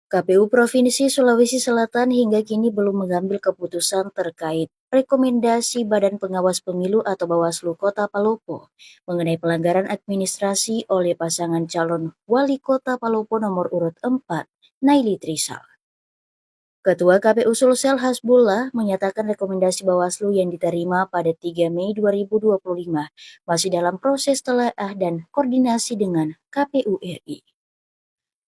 KPU Provinsi Sulawesi Selatan hingga kini belum mengambil keputusan terkait rekomendasi Badan Pengawas Pemilu atau Bawaslu Kota Palopo mengenai pelanggaran administrasi oleh pasangan calon Wali Kota Palopo nomor urut 4, Naili Trisal. Ketua KPU Sulsel Hasbullah menyatakan rekomendasi Bawaslu yang diterima pada 3 Mei 2025 masih dalam proses telaah dan koordinasi dengan KPU RI.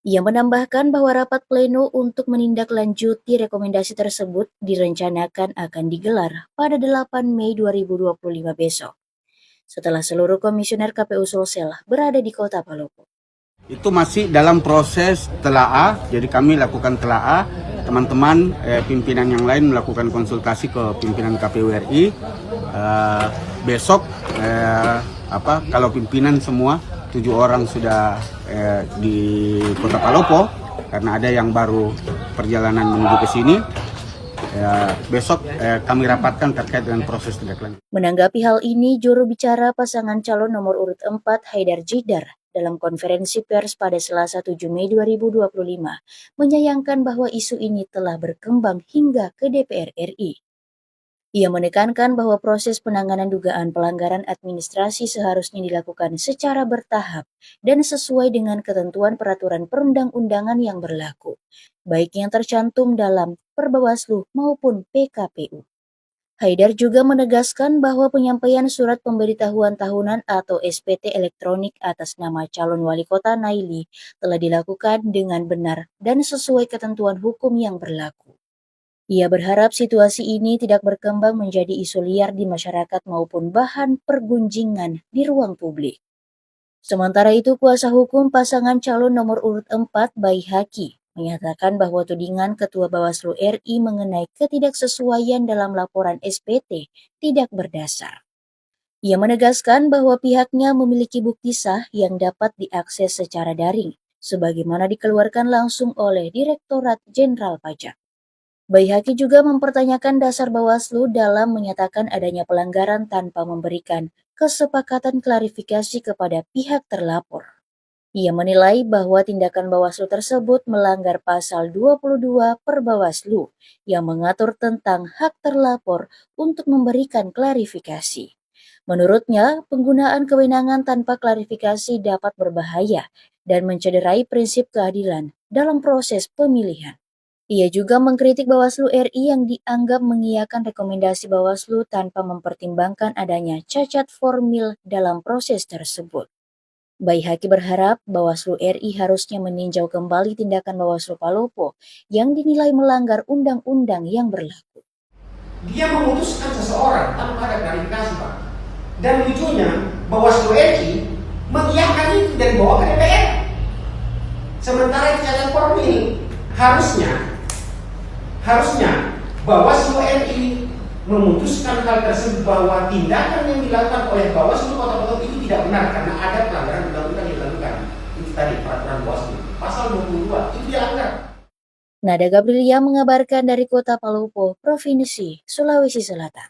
Ia menambahkan bahwa rapat pleno untuk menindaklanjuti rekomendasi tersebut direncanakan akan digelar pada 8 Mei 2025 besok, setelah seluruh komisioner KPU Sulsel berada di Kota Palopo. Itu masih dalam proses telaah, jadi kami lakukan telaah, teman-teman pimpinan yang lain melakukan konsultasi ke pimpinan KPU RI. Besok kalau pimpinan semua 7 orang sudah di Kota Palopo, karena ada yang baru perjalanan menuju ke sini. Besok kami rapatkan terkait dengan proses tindak lanjut. Menanggapi hal ini, juru bicara pasangan calon nomor urut 4 Haidar Jidar dalam konferensi pers pada Selasa 7 Mei 2025 menyayangkan bahwa isu ini telah berkembang hingga ke DPR RI. Ia menekankan bahwa proses penanganan dugaan pelanggaran administrasi seharusnya dilakukan secara bertahap dan sesuai dengan ketentuan peraturan perundang-undangan yang berlaku, baik yang tercantum dalam Perbawaslu maupun PKPU. Haidar juga menegaskan bahwa penyampaian surat pemberitahuan tahunan atau SPT elektronik atas nama calon wali kota Naili telah dilakukan dengan benar dan sesuai ketentuan hukum yang berlaku. Ia berharap situasi ini tidak berkembang menjadi isu liar di masyarakat maupun bahan pergunjingan di ruang publik. Sementara itu, kuasa hukum pasangan calon nomor urut 4 Baihaqi menyatakan bahwa tudingan Ketua Bawaslu RI mengenai ketidaksesuaian dalam laporan SPT tidak berdasar. Ia menegaskan bahwa pihaknya memiliki bukti sah yang dapat diakses secara daring, sebagaimana dikeluarkan langsung oleh Direktorat Jenderal Pajak. Baihaqi juga mempertanyakan dasar Bawaslu dalam menyatakan adanya pelanggaran tanpa memberikan kesepakatan klarifikasi kepada pihak terlapor. Ia menilai bahwa tindakan Bawaslu tersebut melanggar pasal 22 Perbawaslu yang mengatur tentang hak terlapor untuk memberikan klarifikasi. Menurutnya, penggunaan kewenangan tanpa klarifikasi dapat berbahaya dan mencederai prinsip keadilan dalam proses pemilihan. Ia juga mengkritik Bawaslu RI yang dianggap mengiyakan rekomendasi Bawaslu tanpa mempertimbangkan adanya cacat formil dalam proses tersebut. Baihaqi berharap Bawaslu RI harusnya meninjau kembali tindakan Bawaslu Palopo yang dinilai melanggar undang-undang yang berlaku. Dia memutuskan seseorang tanpa ada klarifikasi, Pak. Dan lucunya Bawaslu RI mengiyakan itu dan bawa ke DPR. Sementara itu cacat formil harusnya Bawaslu RI memutuskan hal tersebut bahwa tindakan yang dilakukan oleh Bawaslu Kota Palopo itu tidak benar karena ada pelanggaran undang-undang yang dilakukan. Itu tadi peraturan Bawaslu pasal 22 itu dilanggar. Nada Gabrilia mengabarkan dari Kota Palopo, Provinsi Sulawesi Selatan.